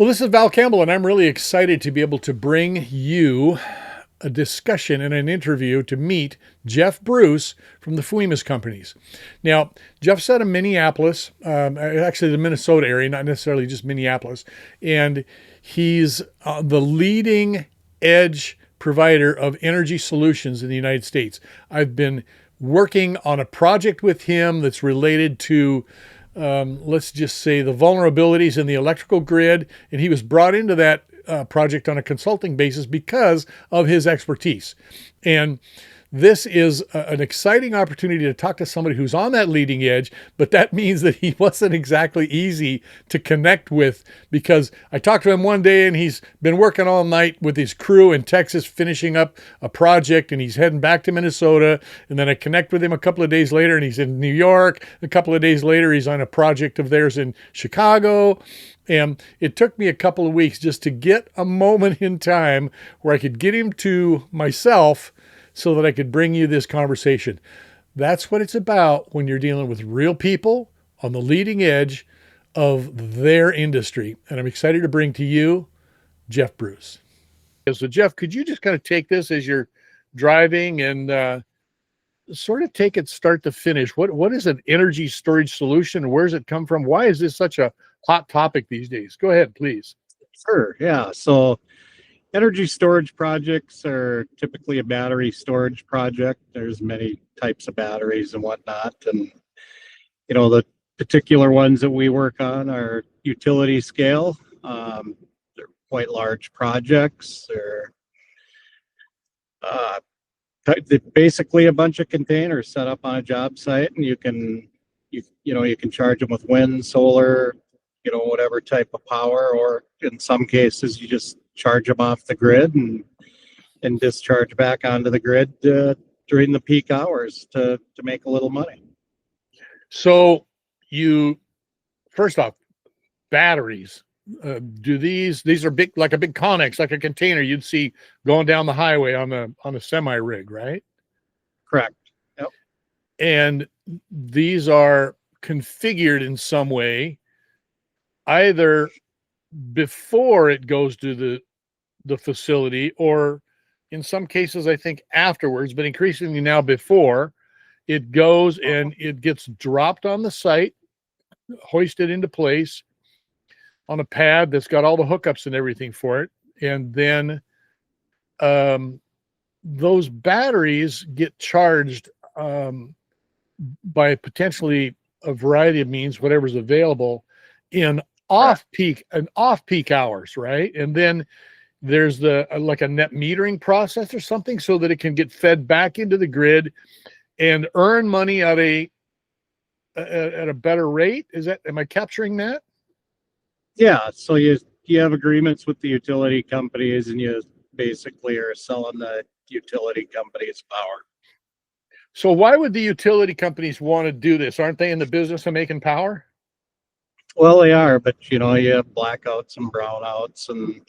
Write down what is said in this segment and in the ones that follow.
Well, this is Val Campbell, and I'm really excited to be able to bring you a discussion and an interview to meet Jeff Bruce from the Fuimas companies. Now, Jeff's out of Minneapolis, actually the Minnesota area, not necessarily just Minneapolis, and he's the leading edge provider of energy solutions in the United States. I've been working on a project with him that's related to let's just say the vulnerabilities in the electrical grid. And he was brought into that project on a consulting basis because of his expertise. And this is an exciting opportunity to talk to somebody who's on that leading edge, but that means that he wasn't exactly easy to connect with, because I talked to him one day and he's been working all night with his crew in Texas, finishing up a project, and he's heading back to Minnesota. And then I connect with him a couple of days later and he's in New York. A couple of days later, he's on a project of theirs in Chicago. And it took me a couple of weeks just to get a moment in time where I could get him to myself so that I could bring you this conversation. That's what it's about when you're dealing with real people on the leading edge of their industry. And I'm excited to bring to you Jeff Bruce. So Jeff, could you just kind of take this as you're driving and sort of take it start to finish? What is an energy storage solution? Where does it come from? Why is this such a hot topic these days? Go ahead, please. Sure. Yeah. So energy storage projects are typically a battery storage project. There's many types of batteries and whatnot. And, the particular ones that we work on are utility scale. They're quite large projects. They're basically a bunch of containers set up on a job site, and you can charge them with wind, solar, whatever type of power, or in some cases you just charge them off the grid and discharge back onto the grid during the peak hours to make a little money. So first off, batteries, do these are big, like a big Connex, like a container you'd see going down the highway on a semi rig, right? Correct. Yep. And these are configured in some way, either before it goes to the facility, or in some cases, I think afterwards, but increasingly now before it goes, and it gets dropped on the site, hoisted into place on a pad that's got all the hookups and everything for it. And then those batteries get charged by potentially a variety of means, whatever's available, in off-peak hours, right? And then there's like a net metering process or something, so that it can get fed back into the grid and earn money at a better rate. Am I capturing that? Yeah. So you have agreements with the utility companies, and you basically are selling the utility companies power. So why would the utility companies want to do this? Aren't they in the business of making power? Well, they are, but you have blackouts and brownouts, and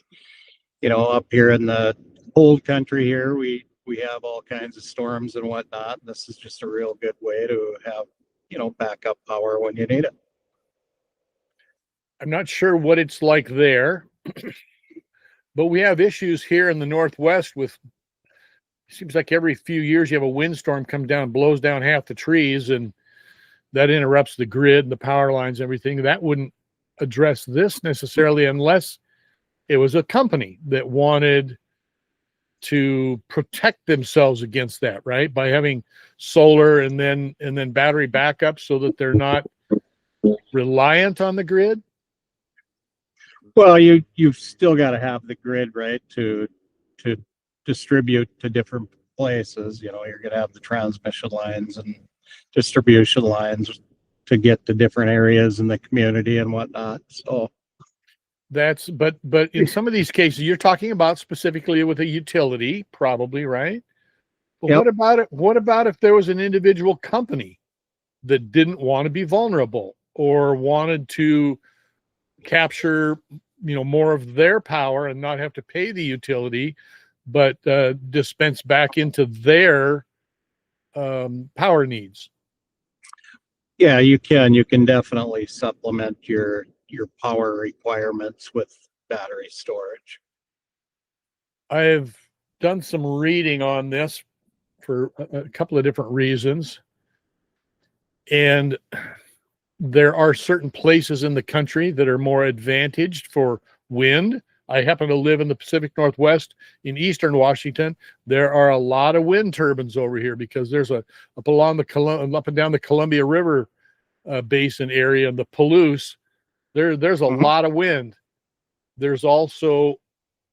up here in the cold country here, we have all kinds of storms and whatnot. And this is just a real good way to have backup power when you need it. I'm not sure what it's like there, but we have issues here in the Northwest with, it seems like every few years you have a windstorm come down, blows down half the trees, and that interrupts the grid and the power lines and everything. That wouldn't address this necessarily, unless it was a company that wanted to protect themselves against that, right? By having solar and then battery backup, so that they're not reliant on the grid. Well, you've still got to have the grid, right, to distribute to different places. You're going to have the transmission lines and distribution lines to get to different areas in the community and whatnot. So but in some of these cases, you're talking about specifically with a utility, probably, right? But yep. What about if there was an individual company that didn't want to be vulnerable, or wanted to capture more of their power and not have to pay the utility, but dispense back into their power needs? Yeah, you can definitely supplement your power requirements with battery storage. I've done some reading on this for a couple of different reasons. And there are certain places in the country that are more advantaged for wind. I happen to live in the Pacific Northwest in eastern Washington. There are a lot of wind turbines over here because there's up and down the Columbia River basin area and the Palouse. There's a lot of wind. There's also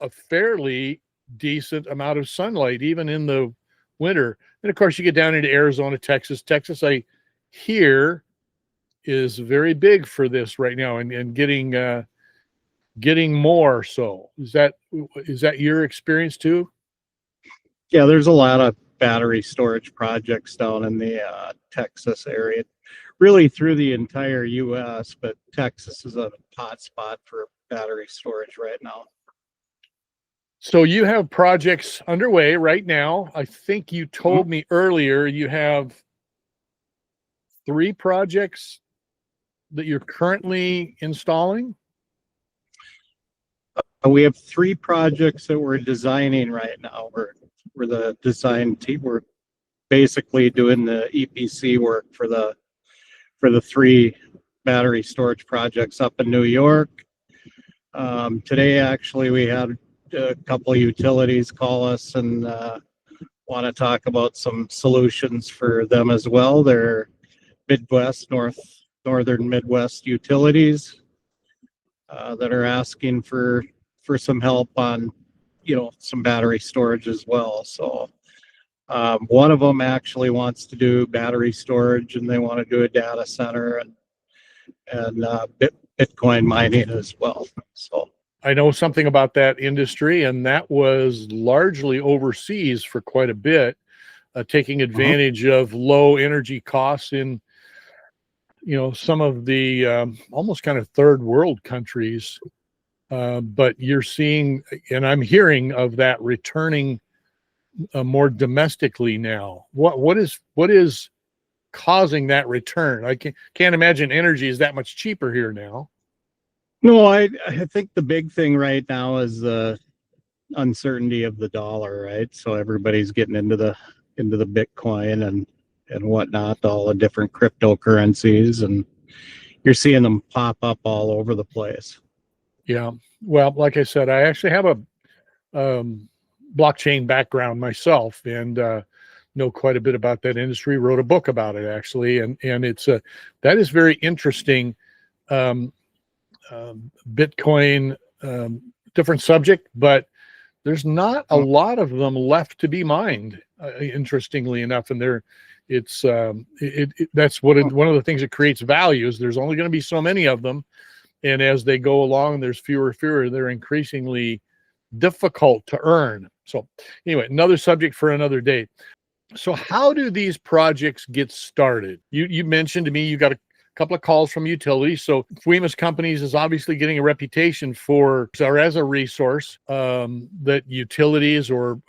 a fairly decent amount of sunlight, even in the winter. And of course, you get down into Arizona, Texas. Texas, I hear, is very big for this right now, and getting more so. Is that your experience too? Yeah, there's a lot of battery storage projects down in the Texas area, really through the entire U.S., but Texas is a hot spot for battery storage right now. So you have projects underway right now. I think you told me earlier you have 3 projects that you're currently installing. We have 3 projects that we're designing right now. We're the design team. We're basically doing the EPC work for the 3 battery storage projects up in New York. Today, actually, we had a couple of utilities call us and want to talk about some solutions for them as well. They're northern Midwest utilities that are asking for some help on, some battery storage as well. So one of them actually wants to do battery storage, and they want to do a data center and Bitcoin mining as well. So I know something about that industry, and that was largely overseas for quite a bit, taking advantage of low energy costs in, some of the almost kind of third world countries. But you're seeing, and I'm hearing of that returning more domestically now. What is causing that return? I can't imagine energy is that much cheaper here now. No, I think the big thing right now is the uncertainty of the dollar, right? So everybody's getting into the Bitcoin and whatnot, all the different cryptocurrencies, and you're seeing them pop up all over the place. Yeah. Well, like I said, I actually have a blockchain background myself, and know quite a bit about that industry. Wrote a book about it actually, and it's that is very interesting. Bitcoin, different subject, but there's not a lot of them left to be mined. Interestingly enough, and that's one of the things that creates value is there's only going to be so many of them, and as they go along, there's fewer. They're increasingly difficult to earn. So anyway, another subject for another day. So how do these projects get started? You mentioned to me you got a couple of calls from utilities. So FWEMA's companies is obviously getting a reputation as a resource that utilities or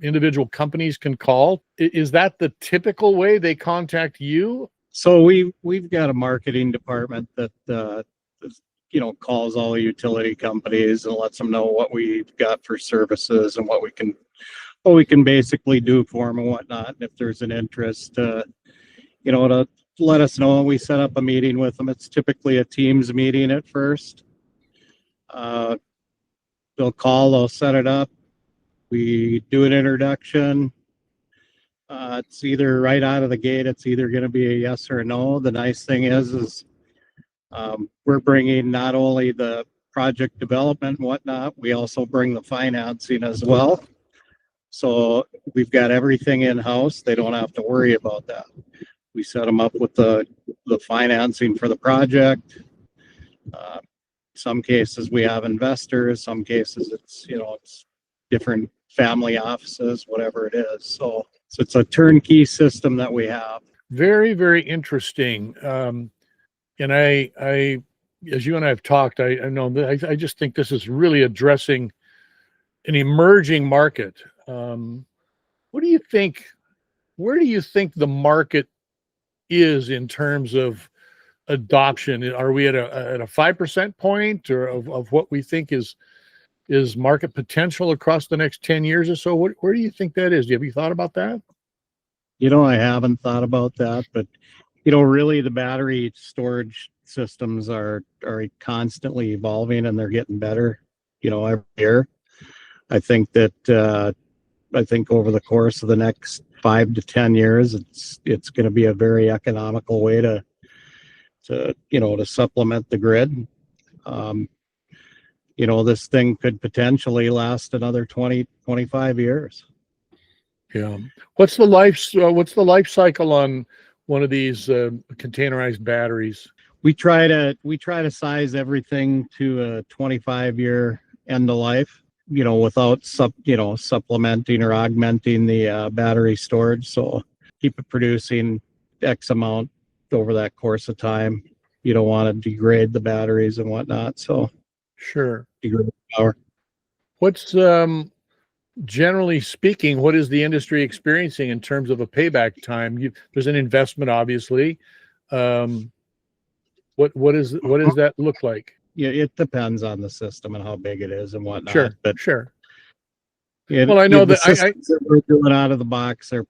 individual companies can call. Is that the typical way they contact you? So we've got a marketing department that calls all the utility companies and lets them know what we've got for services and what we can basically do for them and whatnot. And if there's an interest, to let us know. We set up a meeting with them. It's typically a Teams meeting at first. They'll set it up. We do an introduction. It's either right out of the gate, it's either going to be a yes or a no. The nice thing is we're bringing not only the project development and whatnot, we also bring the financing as well. So we've got everything in-house. They don't have to worry about that. We set them up with the financing for the project. Some cases we have investors, some cases it's different family offices, whatever it is. So it's a turnkey system that we have. Very, very interesting. And I, as you and I have talked, I know that I just think this is really addressing an emerging market. What do you think? Where do you think the market is in terms of adoption? Are we at a 5% point, or of what we think is market potential across the next 10 years or so? Where do you think that is? Have you thought about that? I haven't thought about that, but really the battery storage systems are constantly evolving and they're getting better, every year. I think that over the course of the next 5 to 10 years, it's going to be a very economical way to supplement the grid. This thing could potentially last another 20, 25 years. Yeah. What's the life cycle on one of these containerized batteries? We try to size everything to a 25-year end of life, without supplementing or augmenting the battery storage. So keep it producing X amount over that course of time. You don't want to degrade the batteries and whatnot. So sure. Degrade the power. What's generally speaking, what is the industry experiencing in terms of a payback time? There's an investment, obviously. What does that look like? Yeah, it depends on the system and how big it is and whatnot. Sure, but sure. Well, I know that that we're doing out of the box are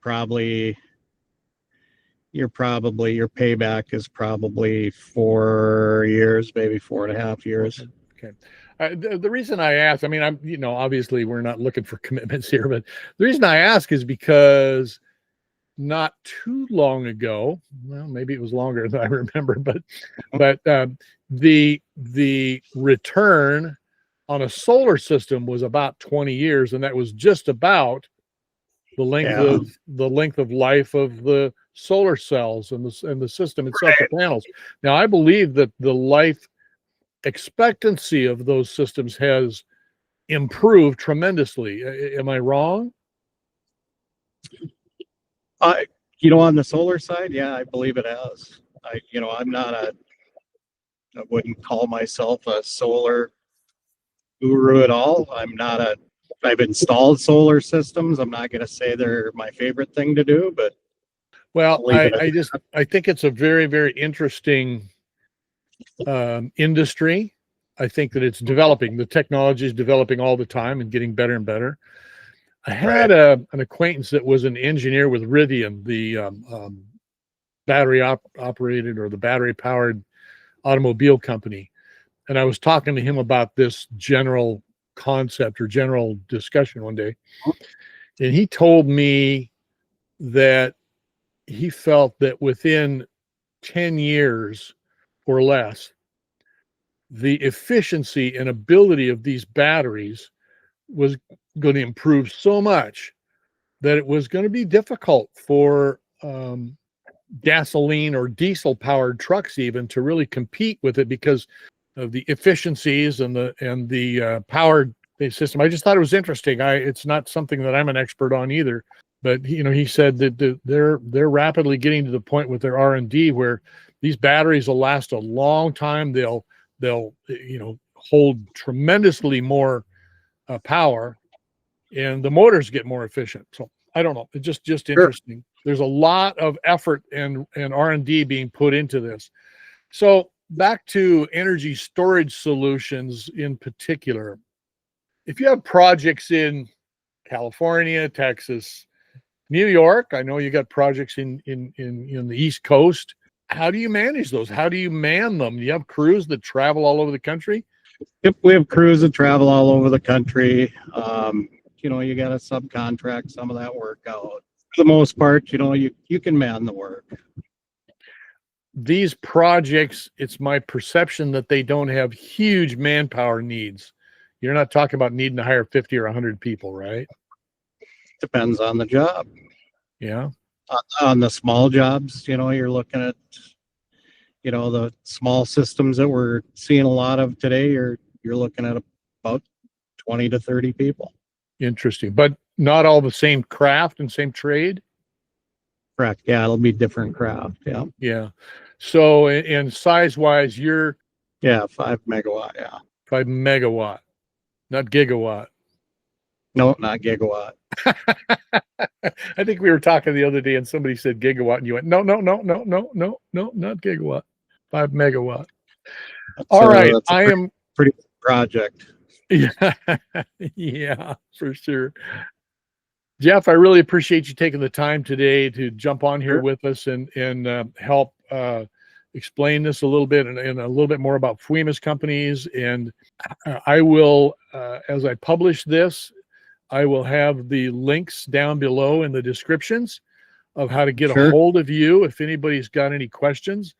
your payback is probably 4 years, maybe 4.5 years. Okay. The reason I ask, I mean, obviously we're not looking for commitments here, but the reason I ask is because not too long ago, well, maybe it was longer than I remember, but the return on a solar system was about 20 years, and that was just about the length of life of the solar cells and the system itself, the panels. Now, I believe that the life expectancy of those systems has improved tremendously. Am I wrong? On the solar side, yeah, I believe it has. I wouldn't call myself a solar guru at all. I've installed solar systems. I'm not going to say they're my favorite thing to do, but well, I think it's a very, very interesting industry. I think that it's developing. The technology is developing all the time and getting better and better. I had an acquaintance that was an engineer with Rivian, the battery operated or the battery powered automobile company. And I was talking to him about this general concept or general discussion one day. And he told me that he felt that within 10 years or less, the efficiency and ability of these batteries was going to improve so much that it was going to be difficult for gasoline or diesel powered trucks even to really compete with it because of the efficiencies and the powered system. I just thought it was interesting. It's not something that I'm an expert on either, but he said that they're rapidly getting to the point with their R&D where these batteries will last a long time. They'll hold tremendously more power, and the motors get more efficient. So I don't know. It's just interesting. Sure. There's a lot of effort and R&D being put into this. So back to energy storage solutions in particular. If you have projects in California, Texas, New York, I know you got projects in the East Coast. How do you manage those? How do you man them? Do you have crews that travel all over the country? Yep, we have crews that travel all over the country. You got to subcontract some of that work out. For the most part, you can man the work. These projects, it's my perception that they don't have huge manpower needs. You're not talking about needing to hire 50 or 100 people, right? Depends on the job. Yeah. On the small jobs, you're looking at, the small systems that we're seeing a lot of today, you're looking at about 20 to 30 people. Interesting. But not all the same craft and same trade? Correct. Yeah, it'll be different craft. Yeah. Yeah. So, and size-wise, you're... Yeah, 5 megawatt. Yeah. 5 megawatt, not gigawatt. No, not gigawatt. I think we were talking the other day and somebody said gigawatt and you went, no, not gigawatt. 5 megawatt. That's All right. that's a I am, pretty big project. yeah, yeah, for sure. Jeff, I really appreciate you taking the time today to jump on here Sure. with us and help explain this a little bit and a little bit more about FUIMA's companies. And I will, as I publish this, I will have the links down below in the descriptions of how to get a Sure. hold of you if anybody's got any questions.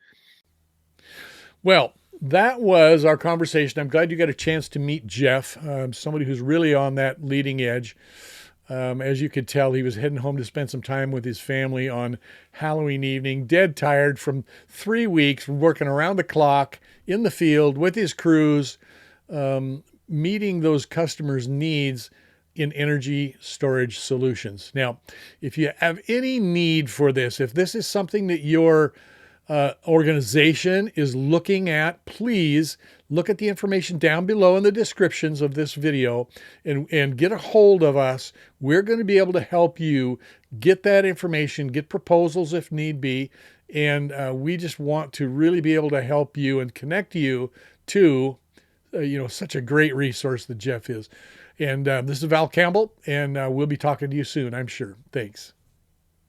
Well, that was our conversation. I'm glad you got a chance to meet Jeff, somebody who's really on that leading edge. As you could tell, he was heading home to spend some time with his family on Halloween evening, dead tired from 3 weeks working around the clock in the field with his crews, meeting those customers' needs in energy storage solutions. Now, if you have any need for this, if this is something that your organization is looking at, please look at the information down below in the descriptions of this video and get a hold of us. We're going to be able to help you get that information, get proposals if need be. And we just want to really be able to help you and connect you to, such a great resource that Jeff is. And this is Val Campbell, and we'll be talking to you soon, I'm sure. Thanks.